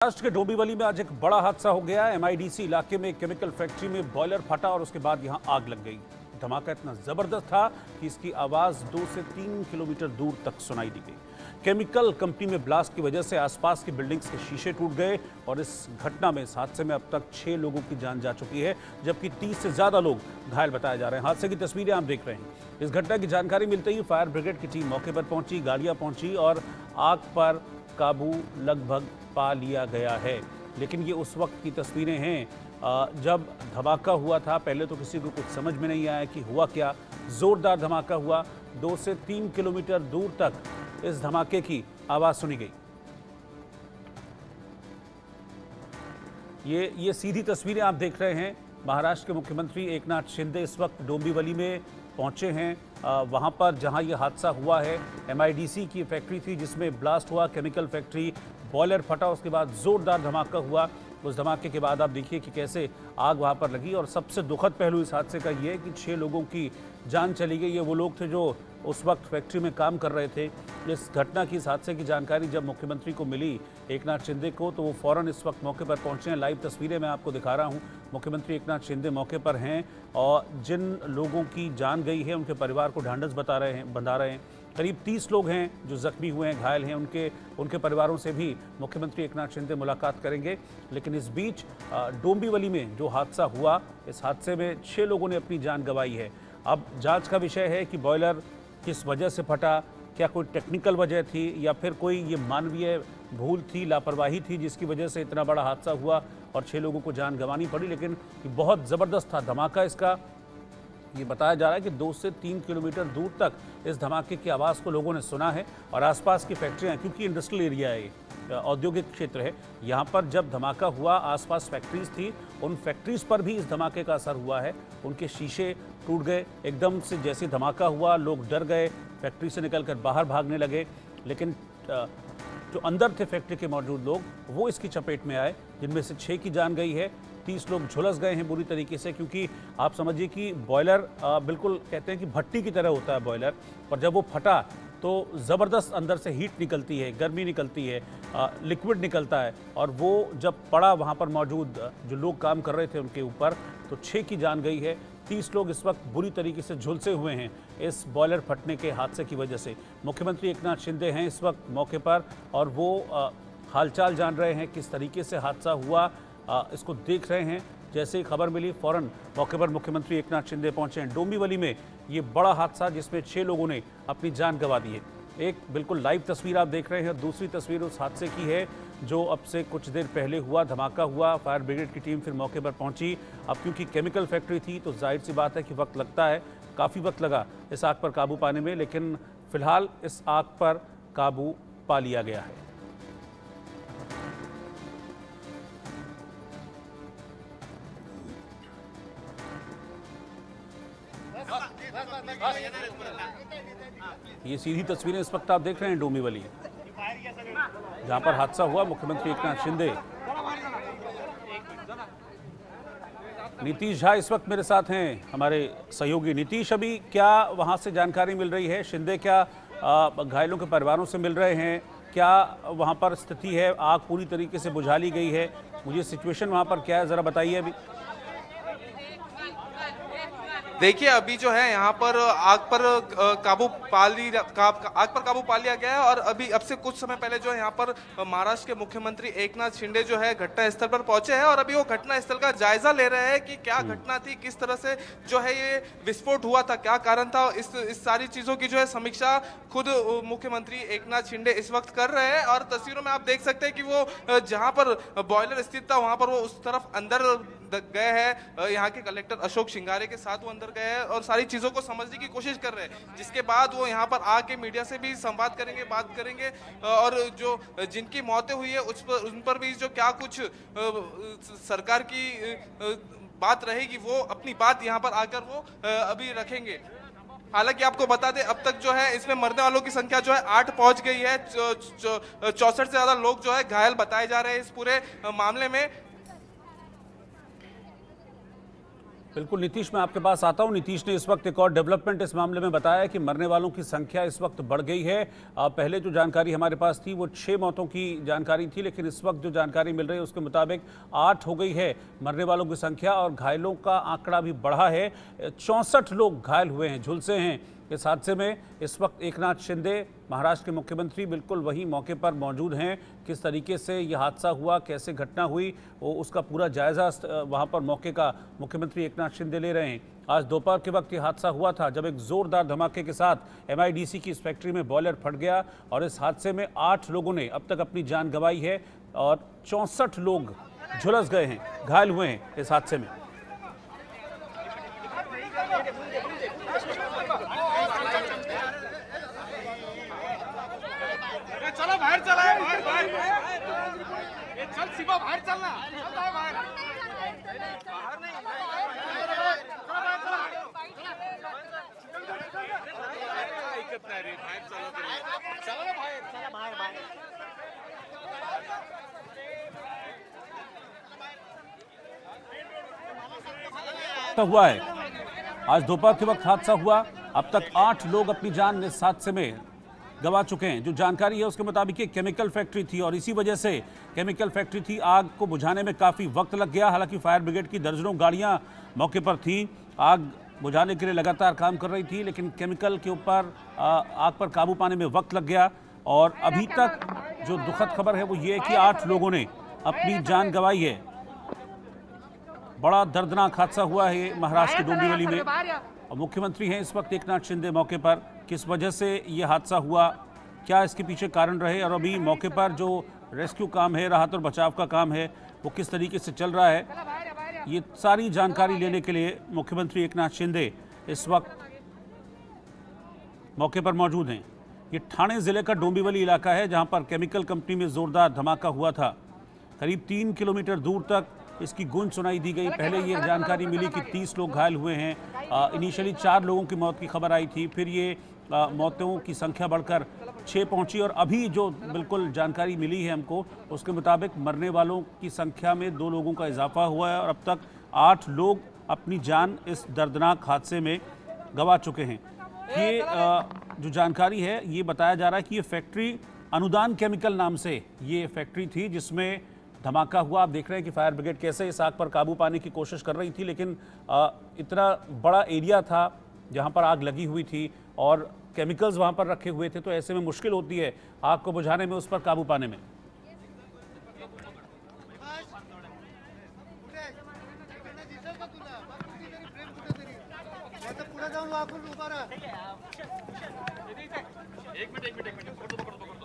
महाराष्ट्र के डोंबिवली में आज एक बड़ा हादसा हो गया। एमआईडीसी इलाके में केमिकल फैक्ट्री में बॉयलर फटा और उसके बाद यहां आग लग गई। धमाका इतना जबरदस्त था कि इसकी आवाज 2 से 3 किलोमीटर दूर तक सुनाई दी गई। केमिकल कंपनी में ब्लास्ट की वजह से आसपास की बिल्डिंग्स के शीशे टूट गए और इस घटना में, इस हादसे में अब तक 6 लोगों की जान जा चुकी है, जबकि 30 से ज्यादा लोग घायल बताए जा रहे हैं। हादसे की तस्वीरें आप देख रहे हैं। इस घटना की जानकारी मिलते ही फायर ब्रिगेड की टीम मौके पर पहुंची, गाड़ियां पहुंची और आग पर काबू लगभग पा लिया गया है। लेकिन ये उस वक्त की तस्वीरें हैं जब धमाका हुआ था। पहले तो किसी को कुछ समझ में नहीं आया कि हुआ क्या। जोरदार धमाका हुआ, 2 से 3 किलोमीटर दूर तक इस धमाके की आवाज सुनी गई। ये सीधी तस्वीरें आप देख रहे हैं। महाराष्ट्र के मुख्यमंत्री एकनाथ शिंदे इस वक्त डोंबिवली में पहुंचे हैं। वहां पर जहां ये हादसा हुआ है, एमआईडीसी की फैक्ट्री थी जिसमें ब्लास्ट हुआ, केमिकल फैक्ट्री, बॉयलर फटा, उसके बाद जोरदार धमाका हुआ। उस धमाके के बाद आप देखिए कि कैसे आग वहां पर लगी। और सबसे दुखद पहलू इस हादसे का ये है कि 6 लोगों की जान चली गई। ये वो लोग थे जो उस वक्त फैक्ट्री में काम कर रहे थे। इस घटना की, इस हादसे की जानकारी जब मुख्यमंत्री को मिली, एकनाथ शिंदे को, तो वो फौरन इस वक्त मौके पर पहुंचे हैं। लाइव तस्वीरें मैं आपको दिखा रहा हूं। मुख्यमंत्री एकनाथ शिंदे मौके पर हैं और जिन लोगों की जान गई है उनके परिवार को ढांढस बंधा रहे हैं। करीब 30 लोग हैं जो जख्मी हुए हैं, घायल हैं। उनके परिवारों से भी मुख्यमंत्री एकनाथ शिंदे मुलाकात करेंगे। लेकिन इस बीच डोंबिवली में जो हादसा हुआ, इस हादसे में 6 लोगों ने अपनी जान गंवाई है। अब जांच का विषय है कि बॉयलर किस वजह से फटा, क्या कोई टेक्निकल वजह थी या फिर कोई ये मानवीय भूल थी, लापरवाही थी जिसकी वजह से इतना बड़ा हादसा हुआ और 6 लोगों को जान गंवानी पड़ी। लेकिन ये बहुत ज़बरदस्त था धमाका। इसका ये बताया जा रहा है कि 2 से 3 किलोमीटर दूर तक इस धमाके की आवाज़ को लोगों ने सुना है। और आसपास की फैक्ट्रियाँ, क्योंकि इंडस्ट्रियल एरिया है, औद्योगिक क्षेत्र है, यहाँ पर जब धमाका हुआ आसपास फैक्ट्रीज थी, उन फैक्ट्रीज पर भी इस धमाके का असर हुआ है। उनके शीशे टूट गए एकदम से। जैसे धमाका हुआ लोग डर गए, फैक्ट्री से निकलकर बाहर भागने लगे। लेकिन जो अंदर थे फैक्ट्री के मौजूद लोग, वो इसकी चपेट में आए, जिनमें से 6 की जान गई है। 30 लोग झुलस गए हैं बुरी तरीके से, क्योंकि आप समझिए कि बॉयलर बिल्कुल कहते हैं कि भट्टी की तरह होता है बॉयलर, और जब वो फटा तो ज़बरदस्त अंदर से हीट निकलती है, गर्मी निकलती है, लिक्विड निकलता है। और वो जब पड़ा वहाँ पर मौजूद जो लोग काम कर रहे थे उनके ऊपर, तो 6 की जान गई है। 30 लोग इस वक्त बुरी तरीके से झुलसे हुए हैं इस बॉयलर फटने के हादसे की वजह से। मुख्यमंत्री एकनाथ शिंदे हैं इस वक्त मौके पर और वो हालचाल जान रहे हैं, किस तरीके से हादसा हुआ, इसको देख रहे हैं। जैसे ही खबर मिली फौरन मौके पर मुख्यमंत्री एकनाथ शिंदे पहुंचे हैं। डोंबिवली में ये बड़ा हादसा जिसमें 6 लोगों ने अपनी जान गंवा दी है। एक बिल्कुल लाइव तस्वीर आप देख रहे हैं और दूसरी तस्वीर उस हादसे की है जो अब से कुछ देर पहले हुआ। धमाका हुआ, फायर ब्रिगेड की टीम फिर मौके पर पहुंची। अब क्योंकि केमिकल फैक्ट्री थी तो जाहिर सी बात है कि वक्त लगता है, काफ़ी वक्त लगा इस आग पर काबू पाने में, लेकिन फिलहाल इस आग पर काबू पा लिया गया है। ये सीधी तस्वीरें इस वक्त आप देख रहे हैं डोंबिवली, जहां पर हादसा हुआ। मुख्यमंत्री एकनाथ शिंदे, नीतीश झा इस वक्त मेरे साथ हैं, हमारे सहयोगी। नीतीश, अभी क्या वहां से जानकारी मिल रही है? शिंदे क्या घायलों के परिवारों से मिल रहे हैं? क्या वहां पर स्थिति है? आग पूरी तरीके से बुझा ली गई है? मुझे सिचुएशन वहां पर क्या है जरा बताइए अभी। देखिए, अभी जो है यहाँ पर आग पर काबू पा लिया गया है। और अभी अब से कुछ समय पहले जो है यहाँ पर महाराष्ट्र के मुख्यमंत्री एकनाथ शिंदे जो है घटना स्थल पर पहुंचे हैं और अभी वो घटना स्थल का जायजा ले रहे हैं कि क्या घटना थी, किस तरह से जो है ये विस्फोट हुआ था, क्या कारण था। इस सारी चीजों की जो है समीक्षा खुद मुख्यमंत्री एकनाथ शिंदे इस वक्त कर रहे हैं। और तस्वीरों में आप देख सकते हैं कि वो जहाँ पर बॉयलर स्थित था वहां पर वो उस तरफ अंदर गए हैं। यहाँ के कलेक्टर अशोक शिंगारे के साथ वो अंदर गए हैं और सारी चीजों को समझने की कोशिश कर रहे हैं। जिसके बाद वो यहाँ पर आके मीडिया से भी संवाद करेंगे, बात करेंगे। और जो जिनकी मौतें हुई है उन पर भी जो क्या कुछ सरकार की बात रहेगी, वो अपनी बात यहाँ पर आकर वो अभी रखेंगे। हालांकि आपको बता दें, अब तक जो है इसमें मरने वालों की संख्या जो है 8 पहुंच गई है। 64 से ज्यादा लोग जो है घायल बताए जा रहे हैं इस पूरे मामले में। बिल्कुल नीतीश, मैं आपके पास आता हूं। नीतीश ने इस वक्त एक और डेवलपमेंट इस मामले में बताया कि मरने वालों की संख्या इस वक्त बढ़ गई है। पहले जो जानकारी हमारे पास थी वो 6 मौतों की जानकारी थी, लेकिन इस वक्त जो जानकारी मिल रही है उसके मुताबिक 8 हो गई है मरने वालों की संख्या, और घायलों का आंकड़ा भी बढ़ा है। 64 लोग घायल हुए हैं, झुलसे हैं इस हादसे में। इस वक्त एकनाथ शिंदे, महाराष्ट्र के मुख्यमंत्री, बिल्कुल वहीं मौके पर मौजूद हैं। किस तरीके से ये हादसा हुआ, कैसे घटना हुई, वो उसका पूरा जायजा वहां पर मौके का मुख्यमंत्री एकनाथ शिंदे ले रहे हैं। आज दोपहर के वक्त ये हादसा हुआ था जब एक जोरदार धमाके के साथ MIDC की इस फैक्ट्री में बॉयलर फट गया, और इस हादसे में 8 लोगों ने अब तक अपनी जान गंवाई है और 64 लोग झुलस गए हैं, घायल हुए हैं इस हादसे में। चलो बाहर चला है, चल सीमा बाहर चलना, बाहर नहीं, हुआ है। आज दोपहर के वक्त हादसा हुआ, अब तक 8 लोग अपनी जान इस हादसे में गंवा चुके हैं। जो जानकारी है उसके मुताबिक एक केमिकल फैक्ट्री थी, और इसी वजह से केमिकल फैक्ट्री थी, आग को बुझाने में काफ़ी वक्त लग गया। हालांकि फायर ब्रिगेड की दर्जनों गाड़ियां मौके पर थी, आग बुझाने के लिए लगातार काम कर रही थी, लेकिन केमिकल के ऊपर आग पर काबू पाने में वक्त लग गया। और अभी तक जो दुखद खबर है वो ये है कि 8 लोगों ने अपनी जान गंवाई है। बड़ा दर्दनाक हादसा हुआ है महाराष्ट्र के डोंबिवली में, और मुख्यमंत्री हैं इस वक्त एकनाथ शिंदे मौके पर। किस वजह से ये हादसा हुआ, क्या इसके पीछे कारण रहे, और अभी मौके पर जो रेस्क्यू काम है, राहत और बचाव का काम है, वो किस तरीके से चल रहा है, ये सारी जानकारी लेने के लिए मुख्यमंत्री एकनाथ शिंदे इस वक्त मौके पर मौजूद हैं। ये ठाणे जिले का डोंबिवली इलाका है जहां पर केमिकल कंपनी में जोरदार धमाका हुआ था। करीब 3 किलोमीटर दूर तक इसकी गूंज सुनाई दी गई। पहले ये जानकारी मिली कि 30 लोग घायल हुए हैं। इनिशियली 4 लोगों की मौत की खबर आई थी, फिर ये मौतों की संख्या बढ़कर 6 पहुंची, और अभी जो बिल्कुल जानकारी मिली है हमको उसके मुताबिक मरने वालों की संख्या में 2 लोगों का इजाफा हुआ है, और अब तक 8 लोग अपनी जान इस दर्दनाक हादसे में गंवा चुके हैं। ये जो जानकारी है ये बताया जा रहा है कि ये फैक्ट्री अनुदान केमिकल नाम से ये फैक्ट्री थी जिसमें धमाका हुआ। आप देख रहे हैं कि फायर ब्रिगेड कैसे इस आग पर काबू पाने की कोशिश कर रही थी, लेकिन इतना बड़ा एरिया था जहां पर आग लगी हुई थी और केमिकल्स वहां पर रखे हुए थे, तो ऐसे में मुश्किल होती है आग को बुझाने में, उस पर काबू पाने में। एक मिनट